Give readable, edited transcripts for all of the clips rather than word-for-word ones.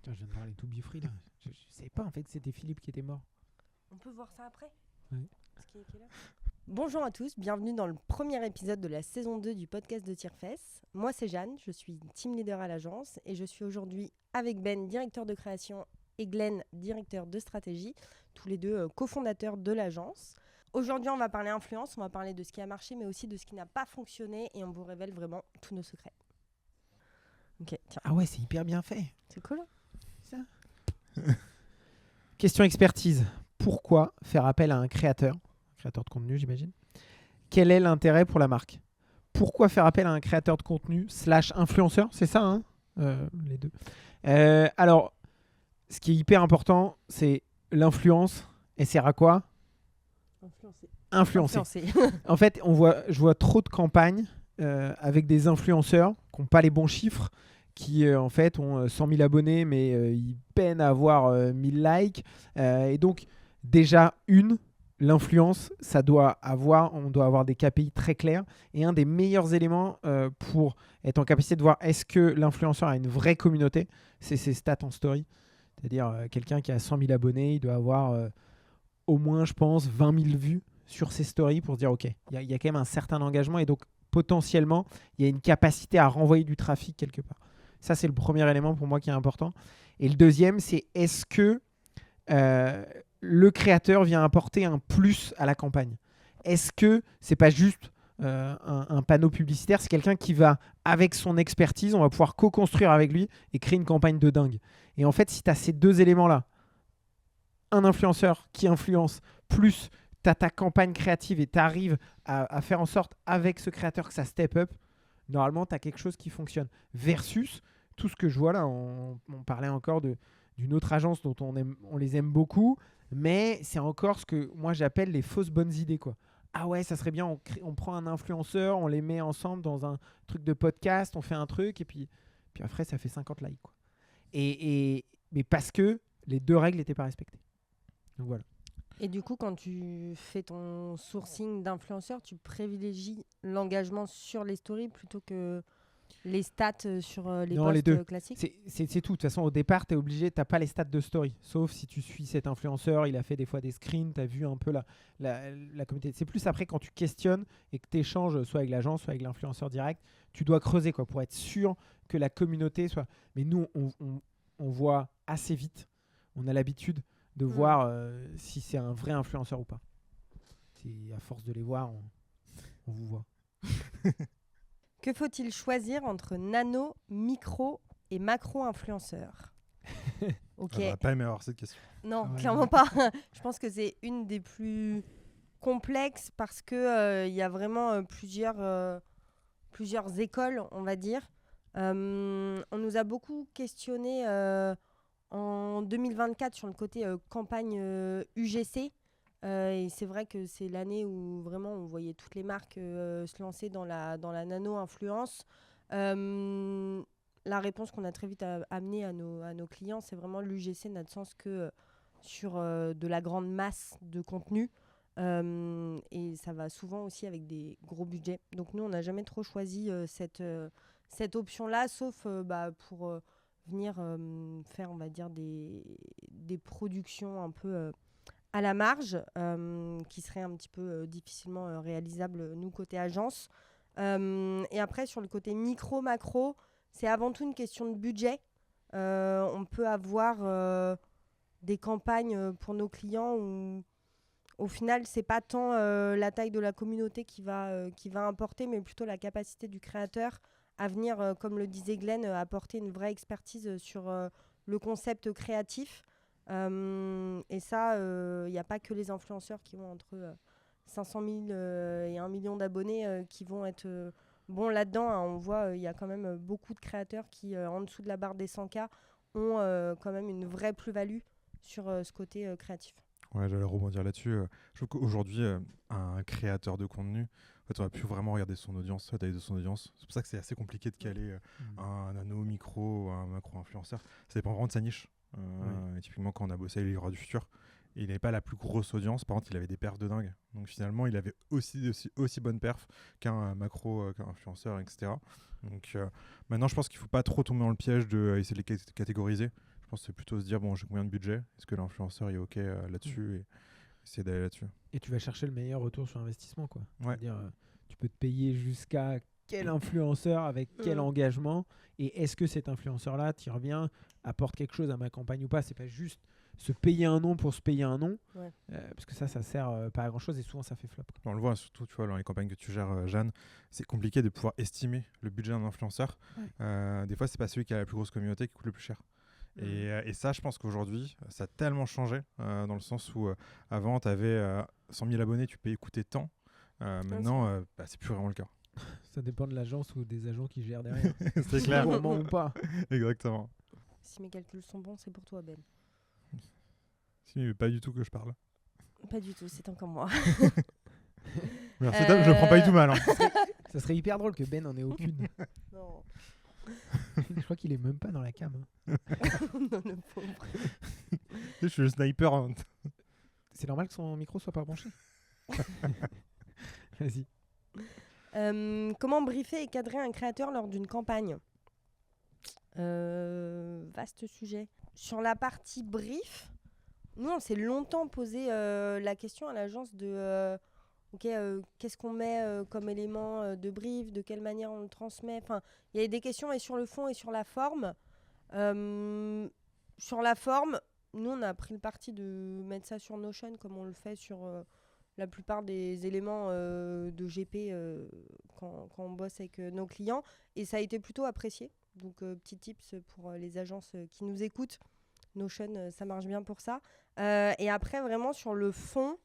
Putain, je viens de parler tout bifree là. Je savais pas en fait que c'était Philippe qui était mort. On peut voir ça après. Ouais. Quelle heure Bonjour à tous, bienvenue dans le premier épisode de la saison 2 du podcast de Tirefess. Moi c'est Jeanne, je suis team leader à l'agence et je suis aujourd'hui avec Ben, directeur de création, et Glenn, directeur de stratégie, tous les deux cofondateurs de l'agence. Aujourd'hui on va parler influence, on va parler de ce qui a marché mais aussi de ce qui n'a pas fonctionné et on vous révèle vraiment tous nos secrets. Ok, tiens. Ah ouais, c'est hyper bien fait. C'est cool. Question expertise. Pourquoi faire appel à un créateur de contenu, j'imagine? Quel est l'intérêt pour la marque? Pourquoi faire appel à un créateur de contenu / influenceur? C'est ça, hein, les deux. Alors, ce qui est hyper important, c'est l'influence. Elle sert à quoi? Influencer. En fait, je vois trop de campagnes avec des influenceurs qui n'ont pas les bons chiffres, qui en fait ont 100 000 abonnés, mais ils peinent à avoir 1000 likes. Et donc, déjà, l'influence, on doit avoir des KPI très clairs. Et un des meilleurs éléments pour être en capacité de voir est-ce que l'influenceur a une vraie communauté, c'est ses stats en story. C'est-à-dire, quelqu'un qui a 100 000 abonnés, il doit avoir au moins, je pense, 20 000 vues sur ses stories pour se dire, OK, il y a quand même un certain engagement et donc potentiellement, il y a une capacité à renvoyer du trafic quelque part. Ça, c'est le premier élément pour moi qui est important. Et le deuxième, c'est est-ce que le créateur vient apporter un plus à la campagne? Est-ce que c'est pas juste un panneau publicitaire? C'est quelqu'un qui va, avec son expertise, on va pouvoir co-construire avec lui et créer une campagne de dingue. Et en fait, si tu as ces deux éléments-là, un influenceur qui influence, plus tu as ta campagne créative et tu arrives à faire en sorte avec ce créateur que ça step up, normalement, tu as quelque chose qui fonctionne. Versus tout ce que je vois là, on parlait encore d'une autre agence dont on les aime beaucoup, mais c'est encore ce que moi j'appelle les fausses bonnes idées, quoi. Ah ouais, ça serait bien, on prend un influenceur, on les met ensemble dans un truc de podcast, on fait un truc, et puis après, ça fait 50 likes, quoi. Mais parce que les deux règles n'étaient pas respectées. Donc voilà. Et du coup, quand tu fais ton sourcing d'influenceurs, tu privilégies l'engagement sur les stories plutôt que les stats sur les Non, les posts deux. classiques? C'est tout. De toute façon, au départ, tu es obligé, tu n'as pas les stats de story. Sauf si tu suis cet influenceur, il a fait des fois des screens, tu as vu un peu la communauté. C'est plus après quand tu questionnes et que tu échanges soit avec l'agence, soit avec l'influenceur direct, tu dois creuser, quoi, pour être sûr que la communauté soit... Mais nous, on voit assez vite, on a l'habitude de voir si c'est un vrai influenceur ou pas. C'est à force de les voir, on vous voit. Que faut-il choisir entre nano, micro et macro-influenceurs? Ok. On va pas aimé avoir cette question. Non, Ah ouais, clairement non. pas. Je pense que c'est une des plus complexes parce que y a vraiment plusieurs écoles, on va dire. On nous a beaucoup questionné en 2024 sur le côté campagne UGC. Et c'est vrai que c'est l'année où vraiment on voyait toutes les marques se lancer dans la nano-influence. La réponse qu'on a très vite amenée à nos clients, c'est vraiment l'UGC n'a de sens que sur de la grande masse de contenu. Et ça va souvent aussi avec des gros budgets. Donc nous, on n'a jamais trop choisi cette option-là, sauf pour venir faire, on va dire, des productions un peu à la marge, qui seraient un petit peu difficilement réalisables, nous, côté agence. Et après, sur le côté micro-macro, c'est avant tout une question de budget. On peut avoir des campagnes pour nos clients où au final, c'est pas tant la taille de la communauté qui va importer, mais plutôt la capacité du créateur à venir, comme le disait Glenn, apporter une vraie expertise sur le concept créatif. Et ça, il n'y a pas que les influenceurs qui vont entre 500 000 et 1 million d'abonnés qui vont être bons là-dedans. Hein. On voit, il y a quand même beaucoup de créateurs qui, en dessous de la barre des 100K, ont quand même une vraie plus-value sur ce côté créatif. Ouais, j'allais rebondir là-dessus. Je trouve qu'aujourd'hui, un créateur de contenu, en fait, on va plus vraiment regarder son audience, la taille de son audience. C'est pour ça que c'est assez compliqué de caler un nano, micro ou un macro-influenceur. Ça dépend vraiment de sa niche. Et typiquement, quand on a bossé avec les Leroy du Futur, il n'avait pas la plus grosse audience. Par contre, il avait des perfs de dingue. Donc finalement, il avait aussi bonne perf qu'un macro, qu'un influenceur, etc. Donc maintenant, je pense qu'il ne faut pas trop tomber dans le piège de essayer de les catégoriser. Je Je pense que c'est plutôt se dire, bon, j'ai combien de budget? Est-ce que l'influenceur est OK là-dessus? Et essayer d'aller là-dessus. Et tu vas chercher le meilleur retour sur investissement, quoi. Ouais. C'est-à-dire, tu peux te payer jusqu'à quel influenceur avec quel engagement, et est-ce que cet influenceur-là t'y revient, apporte quelque chose à ma campagne ou pas. C'est pas juste se payer un nom pour se payer un nom, parce que ça sert pas à grand-chose et souvent ça fait flop. On le voit surtout, tu vois, dans les campagnes que tu gères, Jeanne, c'est compliqué de pouvoir estimer le budget d'un influenceur. Des fois, c'est pas celui qui a la plus grosse communauté qui coûte le plus cher. Et ça, je pense qu'aujourd'hui, ça a tellement changé, dans le sens où avant, tu avais 100 000 abonnés, tu payais coûter tant. Maintenant, c'est plus vraiment le cas. Ça dépend de l'agence ou des agents qui gèrent derrière. C'est clair. Gourmand ou pas. Exactement. Si mes calculs sont bons, c'est pour toi, Ben. Si, mais pas du tout que je parle. Pas du tout, c'est encore moi. Merci, Dame, je le prends pas du tout mal. Hein. Ça serait hyper drôle que Ben en ait aucune. Non. Je crois qu'il est même pas dans la cam. Non, le pauvre. Je suis le sniper. Hein. C'est normal que son micro soit pas branché. Vas-y. Comment briefer et cadrer un créateur lors d'une campagne? Vaste sujet. Sur la partie brief, nous on s'est longtemps posé la question à l'agence de qu'est-ce qu'on met comme élément de brief, de quelle manière on le transmet. Enfin, il y avait des questions et sur le fond et sur la forme. Sur la forme, nous on a pris le parti de mettre ça sur Notion comme on le fait sur la plupart des éléments de GP quand on bosse avec nos clients, et ça a été plutôt apprécié. Donc petit tips pour les agences qui nous écoutent, Notion ça marche bien pour ça. Et après vraiment sur le fond,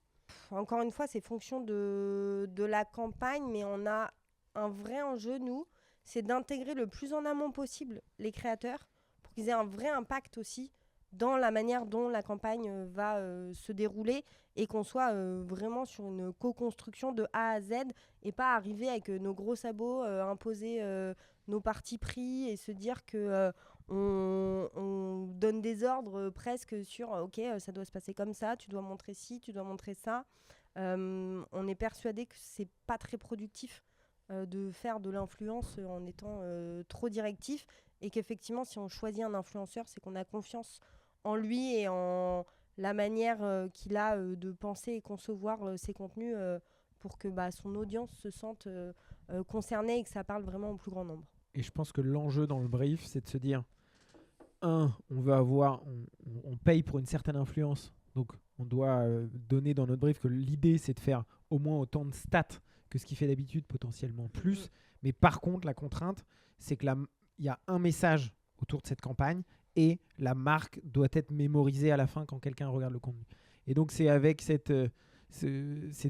encore une fois c'est fonction de la campagne, mais on a un vrai enjeu nous, c'est d'intégrer le plus en amont possible les créateurs pour qu'ils aient un vrai impact aussi dans la manière dont la campagne va se dérouler, et qu'on soit vraiment sur une co-construction de A à Z, et pas arriver avec nos gros sabots, imposer nos partis pris et se dire que on donne des ordres presque sur ok, ça doit se passer comme ça, tu dois montrer ci, tu dois montrer ça. On est persuadé que c'est pas très productif de faire de l'influence en étant trop directif, et qu'effectivement si on choisit un influenceur, c'est qu'on a confiance en lui et en la manière qu'il a de penser et concevoir ses contenus pour que son audience se sente concernée et que ça parle vraiment au plus grand nombre. Et je pense que l'enjeu dans le brief, c'est de se dire, on veut avoir, on paye pour une certaine influence, donc on doit donner dans notre brief que l'idée c'est de faire au moins autant de stats que ce qu'il fait d'habitude, potentiellement plus. Mais par contre, la contrainte, c'est que il y a un message autour de cette campagne, et la marque doit être mémorisée à la fin quand quelqu'un regarde le contenu. Et donc c'est avec ces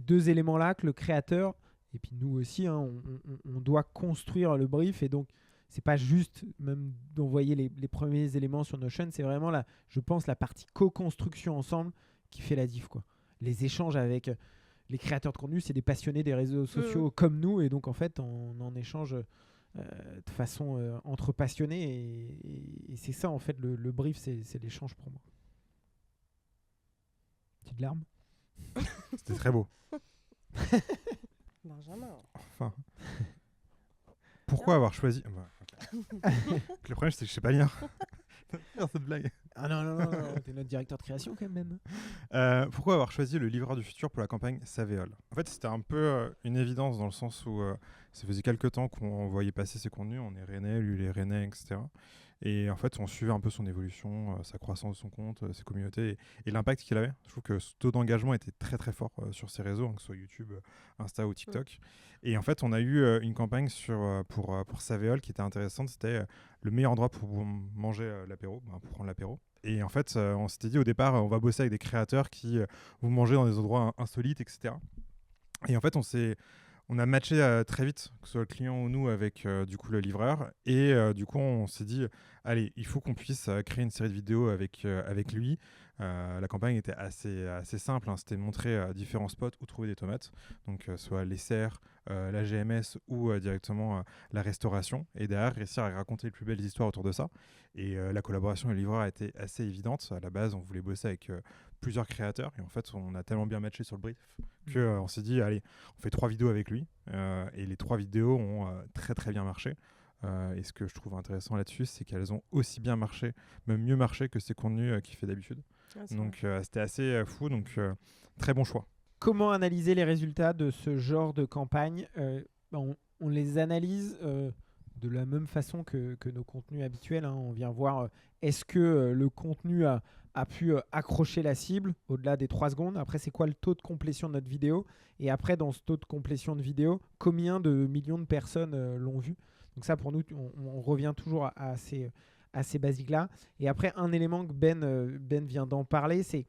deux éléments-là que le créateur, et puis nous aussi, on doit construire le brief. Et donc c'est pas juste même d'envoyer les premiers éléments sur Notion, c'est vraiment je pense la partie co-construction ensemble qui fait la diff, quoi. Les échanges avec les créateurs de contenu, c'est des passionnés des réseaux sociaux comme nous, et donc en fait on en échange de façon entre passionnés, et c'est ça en fait le brief, c'est l'échange pour moi. Petite larme. C'était très beau. Benjamin. Enfin. Pourquoi avoir choisi Le problème, c'est que je sais pas lire. Faire cette blague. Ah non, t'es notre directeur de création quand même. Pourquoi avoir choisi le livreur du futur pour la campagne Savéol? En fait, c'était un peu une évidence dans le sens où ça faisait quelques temps qu'on voyait passer ses contenus. On est rennais, lui il est rennais, etc. Et en fait, on suivait un peu son évolution, sa croissance de son compte, ses communautés et l'impact qu'il avait. Je trouve que ce taux d'engagement était très très fort sur ses réseaux, que ce soit YouTube, Insta ou TikTok. Et en fait, on a eu une campagne pour Savéol qui était intéressante. C'était le meilleur endroit pour manger l'apéro, pour prendre l'apéro. Et en fait, on s'était dit au départ, on va bosser avec des créateurs qui vont manger dans des endroits insolites, etc. Et en fait, on a matché très vite, que ce soit le client ou nous, avec du coup le livreur. Et du coup, on s'est dit, allez, il faut qu'on puisse créer une série de vidéos avec lui. La campagne était assez simple, c'était de montrer différents spots où trouver des tomates, donc soit les serres, la GMS ou directement la restauration, et derrière réussir à raconter les plus belles histoires autour de ça. Et la collaboration avec le livreur a été assez évidente. À la base, on voulait bosser avec plusieurs créateurs, et en fait on a tellement bien matché sur le brief que on s'est dit allez, on fait 3 vidéos avec lui, et les 3 vidéos ont très très bien marché. Et ce que je trouve intéressant là-dessus, c'est qu'elles ont aussi bien marché, même mieux marché que ses contenus qu'il fait d'habitude. Donc c'était assez fou, donc très bon choix. Comment analyser les résultats de ce genre de campagne? On les analyse de la même façon que nos contenus habituels. On vient voir est-ce que le contenu a pu accrocher la cible au-delà des 3 secondes. Après, c'est quoi le taux de complétion de notre vidéo? Et après, dans ce taux de complétion de vidéo, combien de millions de personnes l'ont vu? Donc ça, pour nous, on revient toujours à ces basiques-là. Et après, un élément que Ben vient d'en parler, c'est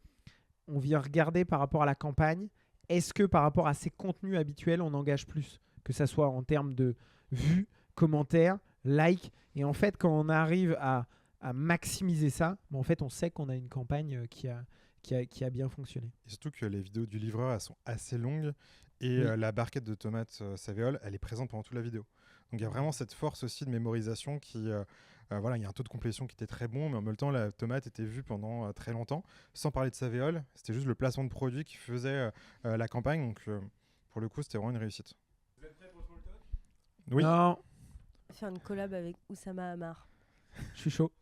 on vient regarder par rapport à la campagne, est-ce que par rapport à ses contenus habituels, on engage plus? Que ça soit en termes de vues, commentaires, likes. Et en fait, quand on arrive à maximiser ça, en fait, on sait qu'on a une campagne qui a bien fonctionné. Et surtout que les vidéos du livreur, elles sont assez longues. Et Oui. la barquette de tomates Savéole, elle est présente pendant toute la vidéo. Donc il y a vraiment cette force aussi de mémorisation qui... voilà, il y a un taux de complétion qui était très bon, mais en même temps, la tomate était vue pendant très longtemps. Sans parler de Savéole, c'était juste le placement de produit qui faisait la campagne. Donc pour le coup, c'était vraiment une réussite. Vous êtes prêts pour le small talk? Oui. Non, Faire une collab avec Oussama Hamar. je suis chaud.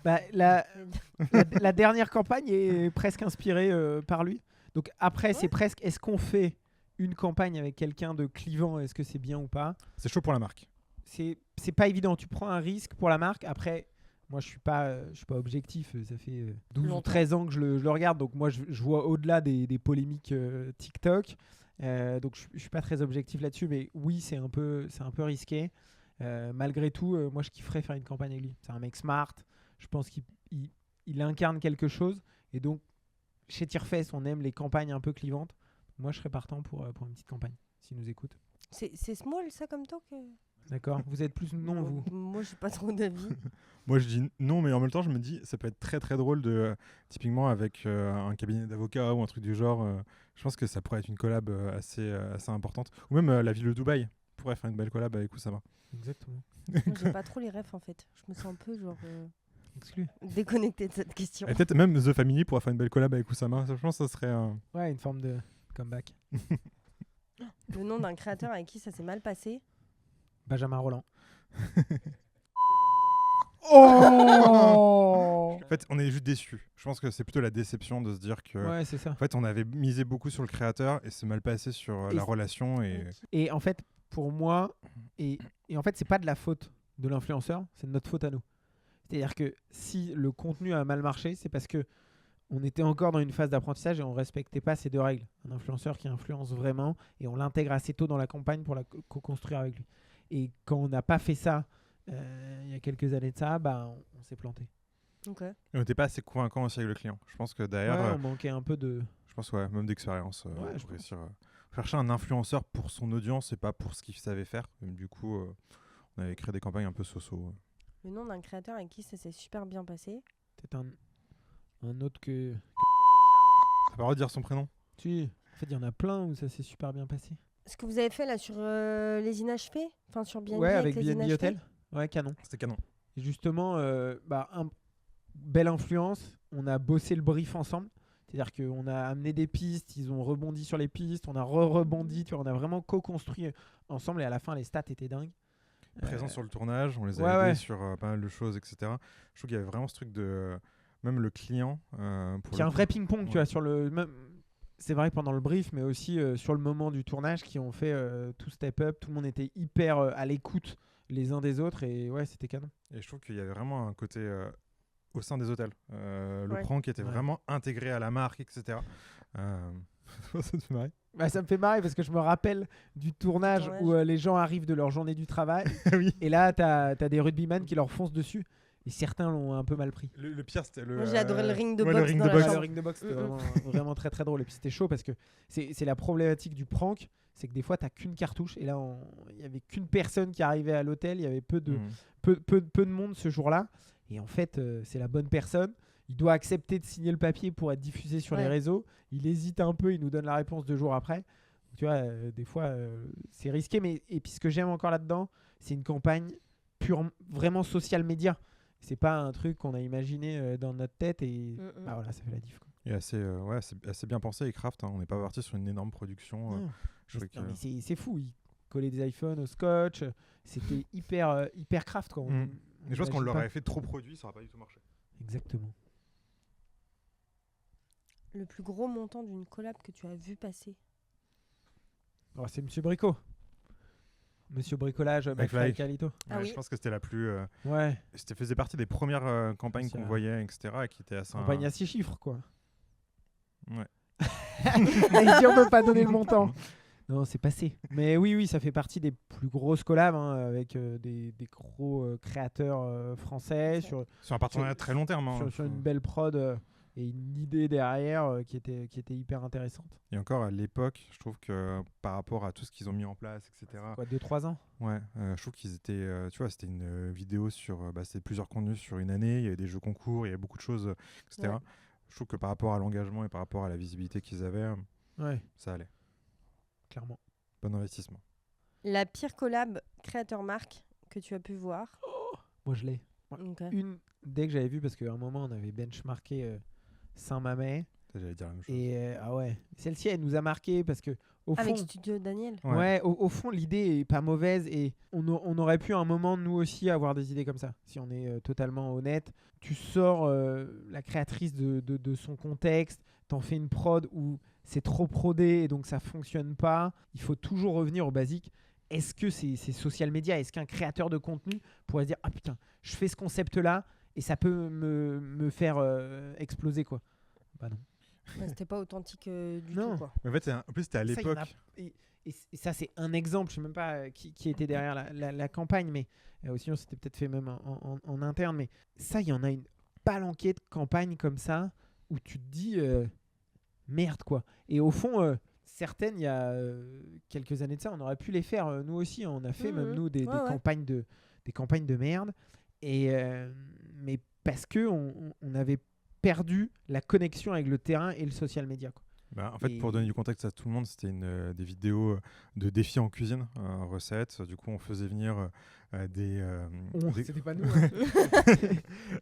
Bah, La dernière campagne est presque inspirée par lui. Donc après, c'est presque, est-ce qu'on fait une campagne avec quelqu'un de clivant? Est-ce que c'est bien ou pas? C'est chaud pour la marque. C'est pas évident. Tu prends un risque pour la marque. Après, moi, je suis pas objectif. Ça fait 12 ou 13 ans que je le regarde. Donc moi, je vois au-delà des polémiques TikTok. Donc je suis pas très objectif là-dessus. Mais oui, c'est un peu risqué. Malgré tout, moi, je kifferais faire une campagne avec lui. C'est un mec smart. Je pense qu'il incarne quelque chose. Et donc, chez Tirefest, on aime les campagnes un peu clivantes. Moi, je serais partant pour une petite campagne, s'il nous écoute. c'est small, ça, comme talk D'accord. Vous êtes plus non, vous? Moi, j'ai pas trop d'avis. Moi, je dis non, mais en même temps, je me dis, ça peut être très très drôle de, typiquement avec un cabinet d'avocats ou un truc du genre. Je pense que ça pourrait être une collab assez importante. Ou même la ville de Dubaï pourrait faire une belle collab avec Oussama. Exactement. Moi, j'ai pas trop les refs, en fait. Je me sens un peu, genre, Exclu. déconnectée de cette question. Et peut-être même The Family pourrait faire une belle collab avec Oussama. Je pense que ça serait Ouais, une forme de comeback. Le nom d'un créateur avec qui ça s'est mal passé. Benjamin Rolland. Oh. En fait, on est juste déçus. Je pense que c'est plutôt la déception de se dire que Ouais, c'est ça. en fait, on avait misé beaucoup sur le créateur et c'est mal passé sur la relation. Et en fait, pour moi, et en fait, c'est pas de la faute de l'influenceur, c'est de notre faute à nous. C'est-à-dire que si le contenu a mal marché, c'est parce que on était encore dans une phase d'apprentissage et on respectait pas ces 2 règles. Un influenceur qui influence vraiment et on l'intègre assez tôt dans la campagne pour la co-construire avec lui. Et quand on n'a pas fait ça il y a quelques années de ça, bah, on s'est planté. Ok. Et on n'était pas assez convaincant aussi avec le client. Je pense que d'ailleurs, Ouais, on manquait un peu de... je pense même d'expérience Ouais, pour réussir. Chercher un influenceur pour son audience et pas pour ce qu'il savait faire. Et du coup, on avait créé des campagnes un peu so-so. Le nom d'un créateur avec qui ça s'est super bien passé. Peut-être un autre que... T'as pas le droit de dire son prénom? Si, en fait, il y en a plein où ça s'est super bien passé. Ce que vous avez fait là sur les inachevés, enfin sur BNB Ouais, avec avec les BNB inachevés. Hotel. Ouais, canon. C'était canon. Et justement, belle influence. On a bossé le brief ensemble. C'est-à-dire qu'on a amené des pistes, ils ont rebondi sur les pistes, on a rebondit, tu vois, on a vraiment co-construit ensemble et à la fin, les stats étaient dingues. Présents sur le tournage, on les a ouais, aidés ouais. sur pas mal de choses, etc. Je trouve qu'il y avait vraiment ce truc de... Même le client... Qui a un vrai ping-pong, tu Ouais. vois, sur le... C'est vrai pendant le brief, mais aussi sur le moment du tournage qui ont fait tout step up. Tout le monde était hyper à l'écoute les uns des autres et ouais, c'était canon. Et je trouve qu'il y avait vraiment un côté au sein des hôtels. Le Ouais. prank était Ouais. vraiment intégré à la marque, etc. Ça te fait marrer? Bah, ça me fait marrer parce que je me rappelle du tournage où les gens arrivent de leur journée du travail Oui. et là, t'as des rugbyman qui leur foncent dessus et certains l'ont un peu mal pris. Le pire, c'était le... Moi, j'ai adoré le ring de ouais, boxe le ring dans de la boxe. chambre. Le ring de boxe, c'était vraiment très très drôle. Et puis c'était chaud parce que c'est la problématique du prank, c'est que des fois, t'as qu'une cartouche et là, il y avait qu'une personne qui arrivait à l'hôtel, il y avait peu de monde ce jour-là. Et en fait, c'est la bonne personne. Il doit accepter de signer le papier pour être diffusé sur les réseaux. Il hésite un peu, il nous donne la réponse 2 jours après. Donc, tu vois, des fois, c'est risqué. Mais et puis ce que j'aime encore là-dedans, c'est une campagne vraiment social média. C'est pas un truc qu'on a imaginé dans notre tête et bah voilà, ça fait la diff. Quoi. Et assez bien pensé et Craft. On n'est pas parti sur une énorme production. Mais c'est fou. coller des iPhones au scotch. C'était hyper craft, quoi. Mais je pense qu'on imagine leur pas. avait fait trop produit, ça n'aurait pas du tout marché. Exactement. Le plus gros montant d'une collab que tu as vu passer. Alors, c'est Monsieur Brico. Monsieur Bricolage, McFly. McFly Carlito. Ah Ouais, oui. Je pense que c'était la plus. Ouais. C'était faisait partie des premières campagnes C'est qu'on un- voyait, etc. Et qui étaient assez. Campagne à 6 chiffres, quoi. Ouais. Et si on peut pas donner le montant. Non, c'est passé. Mais oui, ça fait partie des plus grosses collabs avec des gros créateurs français sur Sur un partenariat très long terme. Hein, sur une belle prod et une idée derrière qui était hyper intéressante. Et encore à l'époque, je trouve que par rapport à tout ce qu'ils ont mis en place, etc. Quoi, 2-3 ans? Ouais, je trouve qu'ils étaient. Tu vois, c'était une vidéo sur. C'était plusieurs contenus sur une année. Il y avait des jeux concours, il y avait beaucoup de choses, etc. Ouais. Je trouve que par rapport à l'engagement et par rapport à la visibilité qu'ils avaient, Ouais, ça allait. clairement. Bon investissement. La pire collab créateur-marque que tu as pu voir. Moi, je l'ai. Ok. Dès que j'avais vu, parce qu'à un moment, on avait benchmarké Saint-Mamet. Ça, j'allais dire la même chose. Et ah ouais, celle-ci, elle nous a marqué parce que au fond, Avec Studio Daniel. ouais, au fond, l'idée est pas mauvaise et on aurait pu à un moment nous aussi avoir des idées comme ça. Si on est totalement honnête, tu sors la créatrice de son contexte, t'en fais une prod où c'est trop prodé et donc ça fonctionne pas. Il faut toujours revenir au basique. Est-ce que c'est social media? Est-ce qu'un créateur de contenu pourrait se dire ah putain, je fais ce concept-là et ça peut me faire exploser quoi? Bah non. Ouais, c'était pas authentique du Non. tout, quoi. Mais en fait, en plus, c'était à Ça, il y en l'époque. a- et ça, c'est un exemple. Je sais même pas qui était derrière la campagne, mais sinon, c'était peut-être fait même en interne. Mais ça, il y en a une palanquée de campagnes comme ça où tu te dis merde, quoi. Et au fond, certaines, il y a quelques années de ça, on aurait pu les faire. Nous aussi, on a fait même nous des Ouais. campagnes de merde. Et, mais parce que on avait perdu la connexion avec le terrain et le social media, quoi. Bah, en fait, Et- pour donner du contexte à tout le monde, c'était des vidéos de défis en cuisine, recettes. Du coup, on faisait venir des. C'était pas nous.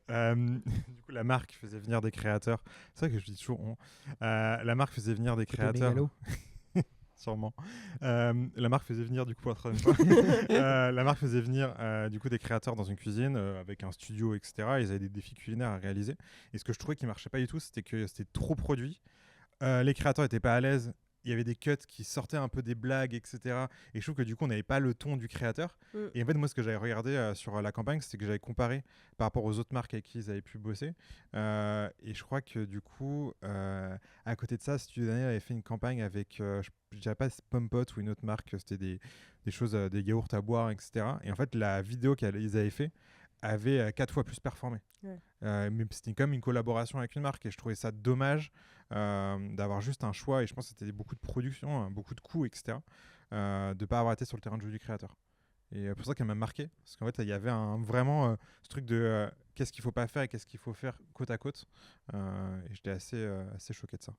Du coup, la marque faisait venir des créateurs. C'est vrai que je dis toujours on. La marque faisait venir des créateurs. mégalo. Sûrement. La marque faisait venir du coup pour la troisième fois. La marque faisait venir du coup des créateurs dans une cuisine avec un studio, etc. Ils avaient des défis culinaires à réaliser. Et ce que je trouvais qui marchait pas du tout, c'était que c'était trop produit. Les créateurs étaient pas à l'aise. Il y avait des cuts qui sortaient un peu des blagues, etc. Et je trouve que du coup, on n'avait pas le ton du créateur. Et en fait, moi, ce que j'avais regardé sur la campagne, c'était que j'avais comparé par rapport aux autres marques avec qui ils avaient pu bosser. Et je crois que du coup, à côté de ça, Studio Daniel avait fait une campagne avec, je dirais pas Pompot ou une autre marque, c'était des choses, des yaourts à boire, etc. Et en fait, la vidéo qu'ils avaient fait avait 4 fois plus performé. Ouais. Mais c'était quand même une collaboration avec une marque et je trouvais ça dommage d'avoir juste un choix, et je pense que c'était beaucoup de production, beaucoup de coûts, etc. De ne pas avoir été sur le terrain de jeu du créateur. Et pour ça qu'elle m'a marqué, parce qu'en fait il y avait vraiment ce truc de qu'est-ce qu'il faut pas faire et qu'est-ce qu'il faut faire côte à côte, et j'étais assez choqué de ça.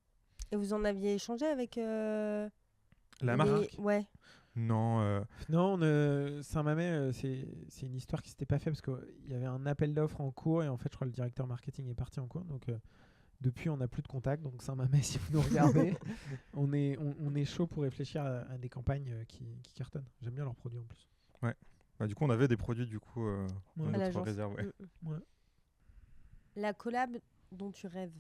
Et vous en aviez échangé avec La les- marque Ouais. Non, Non, Saint-Mamet, c'est une histoire qui s'était pas faite parce qu'il y avait un appel d'offres en cours et en fait, je crois que le directeur marketing est parti en cours. Donc, depuis, on n'a plus de contact. Donc, Saint-Mamet, si vous nous regardez, on est chaud pour réfléchir à des campagnes qui cartonnent. J'aime bien leurs produits en plus. bah, du coup on avait des produits du coup dans À notre l'agence. réserve. Ouais. Ouais. La collab dont tu rêves.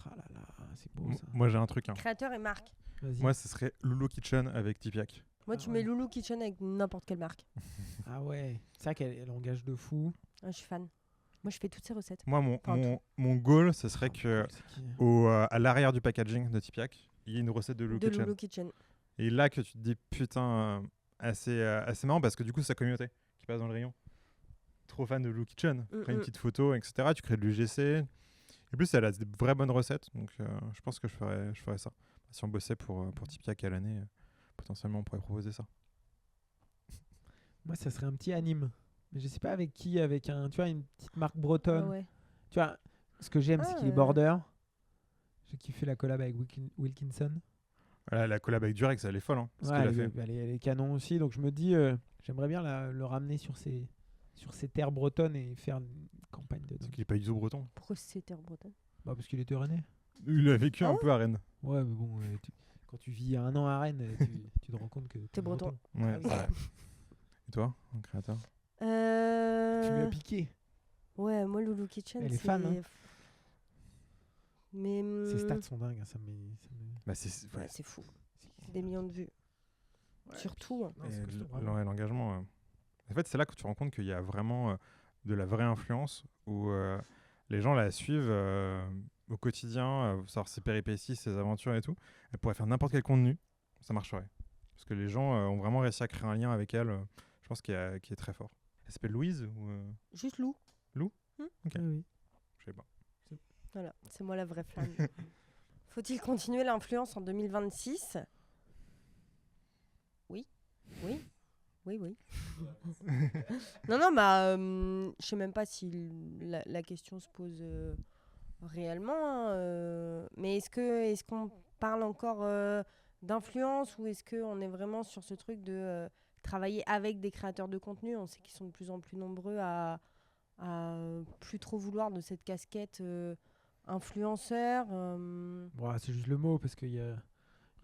Ah là là, c'est beau ça. Moi j'ai un truc. Hein. Créateur et marque. Vas-y. Moi ce serait Lulu Kitchen avec Tipiak. Moi, Ah tu ouais. mets Loulou Kitchen avec n'importe quelle marque. Ah ouais, c'est vrai qu'elle engage de fou. Ah, je suis fan. Moi, je fais toutes ces recettes. Moi Enfin, mon goal ce serait Ah, que c'est qui à l'arrière du packaging de Tipiak, il y ait une recette de Lulu De Kitchen. Loulou Kitchen. Et là que tu te dis putain, assez marrant parce que du coup c'est sa communauté qui passe dans le rayon. Trop fan de Lulu Kitchen. Prends une petite photo, etc. Tu crées de l'UGC. Et plus elle a des vraies bonnes recettes, donc je pense que je ferais ça. Si on bossait pour Tipiak à l'année, potentiellement on pourrait proposer ça. Moi, ça serait un petit anime. Mais je sais pas avec qui, avec tu vois, une petite marque Ah bretonne. ouais. Tu vois, ce que j'aime, c'est qu'il est Ah. border. J'ai kiffé la collab avec Wilkinson. Voilà, la collab avec Durex, elle est folle. Hein, ce Ouais, qu'il a fait. elle est canon aussi. Donc je me dis, j'aimerais bien le ramener sur ces terres bretonnes et faire une campagne de C'est dingue. qu'il est pas du tout breton. Pourquoi c'était en Bretagne? Bah, parce qu'il était rennais. Il a vécu un Ah peu à Rennes. Ouais, mais bon, Quand tu vis 1 an à Rennes, tu te rends compte que T'es breton. Ouais, Ah oui. c'est vrai. Et toi, un créateur? Tu lui as piqué. Ouais, moi, Loulou Kitchen, Elle est c'est... fan, hein. Mais... Ses stats sont dingues. Hein, Bah, c'est Ouais, c'est fou. Des millions de vues. Surtout. Non, c'est costaud, vraiment. l'engagement. En fait, c'est là que tu te rends compte qu'il y a vraiment de la vraie influence où les gens la suivent au quotidien, savoir ses péripéties, ses aventures et tout. Elle pourrait faire n'importe quel contenu, ça marcherait. Parce que les gens ont vraiment réussi à créer un lien avec elle, je pense, qui est très fort. Elle s'appelle Louise ou Juste Lou. Lou? Ok, Oui. je sais pas. Voilà, c'est moi la vraie flamme. Faut-il continuer l'influence en 2026 ? Oui. Oui. Oui, oui. Non, bah, je sais même pas si la question se pose réellement. Hein, mais est-ce qu'on parle encore d'influence ou est-ce qu'on est vraiment sur ce truc de travailler avec des créateurs de contenu ? On sait qu'ils sont de plus en plus nombreux à plus trop vouloir de cette casquette influenceur. Bon, c'est juste le mot parce qu'il y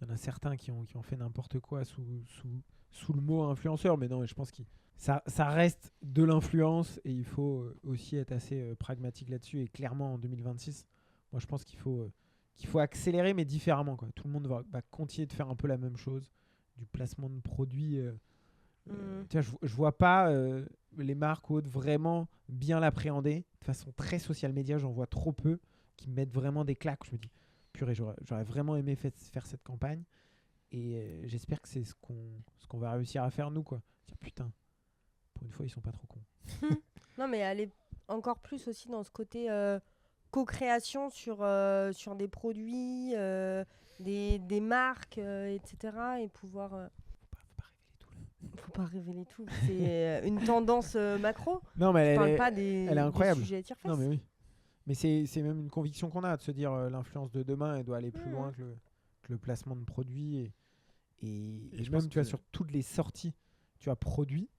en a certains qui ont fait n'importe quoi sous le mot influenceur, mais non, je pense que ça reste de l'influence et il faut aussi être assez pragmatique là-dessus. Et clairement, en 2026, moi, je pense qu'il faut accélérer, mais différemment, quoi. Tout le monde va continuer de faire un peu la même chose, du placement de produits. Tu vois, je vois pas les marques ou autres vraiment bien l'appréhender. De façon très social media, j'en vois trop peu qui me mettent vraiment des claques. Je me dis, purée, j'aurais vraiment aimé faire cette campagne. Et j'espère que c'est ce qu'on va réussir à faire nous, quoi. Tiens, putain, pour une fois, ils sont pas trop cons. Non, mais aller encore plus aussi dans ce côté co-création sur des produits, des marques, etc. Et pouvoir... Faut pas révéler tout. C'est une tendance macro. Non, mais Je parle elle pas est incroyable. des sujets à tire-face. Non, mais oui. Mais c'est même une conviction qu'on a de se dire l'influence de demain, elle doit aller plus loin que le placement de produits. Et je même, pense tu vois, que- sur toutes les sorties, tu as produits,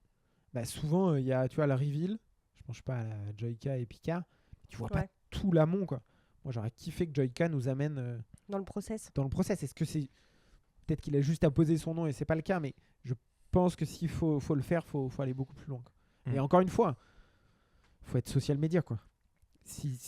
bah, souvent, il y a, tu vois, la reveal. Je pense pas à la Joyka et Pika. Tu vois pas Ouais. tout l'amont, quoi. Moi, j'aurais kiffé que Joyka nous amène Dans le process. dans le process. Est-ce que c'est... Peut-être qu'il a juste à poser son nom et c'est pas le cas, mais je pense que s'il faut le faire, faut aller beaucoup plus loin, quoi. Et encore une fois, faut être social media, quoi. Si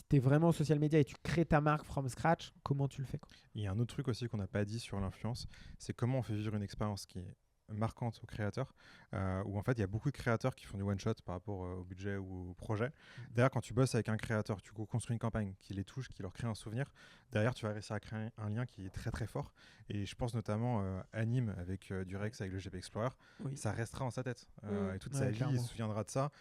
tu es vraiment social media et tu crées ta marque from scratch, comment tu le fais, quoi. Il y a un autre truc aussi qu'on n'a pas dit sur l'influence, c'est comment on fait vivre une expérience qui est marquante aux créateurs, où en fait il y a beaucoup de créateurs qui font du one shot par rapport au budget ou au projet. Derrière, quand tu bosses avec un créateur, tu construis une campagne qui les touche, qui leur crée un souvenir. Derrière, tu vas réussir à créer un lien qui est très très fort. Et je pense notamment à Nîmes avec Durex, avec le GP Explorer, ça restera en sa tête. Et toute sa vie, clairement. il se souviendra de ça.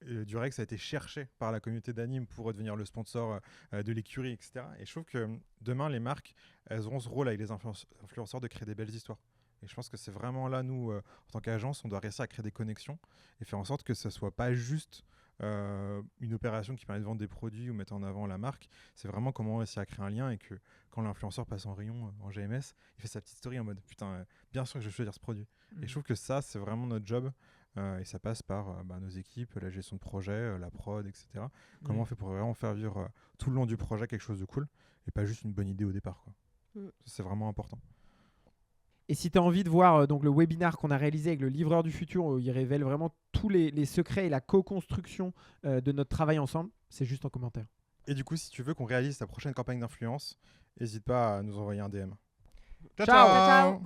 Durex a été cherché par la communauté d'Anime pour devenir le sponsor de l'écurie, etc. Et je trouve que demain, les marques, elles auront ce rôle avec les influenceurs de créer des belles histoires. Et je pense que c'est vraiment là, nous, en tant qu'agence, on doit réussir à créer des connexions et faire en sorte que ce ne soit pas juste une opération qui permet de vendre des produits ou mettre en avant la marque. C'est vraiment comment on réussit à créer un lien et que quand l'influenceur passe en rayon, en GMS, il fait sa petite story en mode « Putain, bien sûr que je vais choisir ce produit ». Et je trouve que ça, c'est vraiment notre job. Et ça passe par nos équipes, la gestion de projet, la prod, etc. Comment on fait pour vraiment faire vivre tout le long du projet quelque chose de cool et pas juste une bonne idée au départ, quoi. Ça, c'est vraiment important. Et si tu as envie de voir donc le webinaire qu'on a réalisé avec le livreur du futur, où il révèle vraiment tous les secrets et la co-construction de notre travail ensemble, c'est juste en commentaire. Et du coup, si tu veux qu'on réalise ta prochaine campagne d'influence, n'hésite pas à nous envoyer un DM. Ciao. Ciao.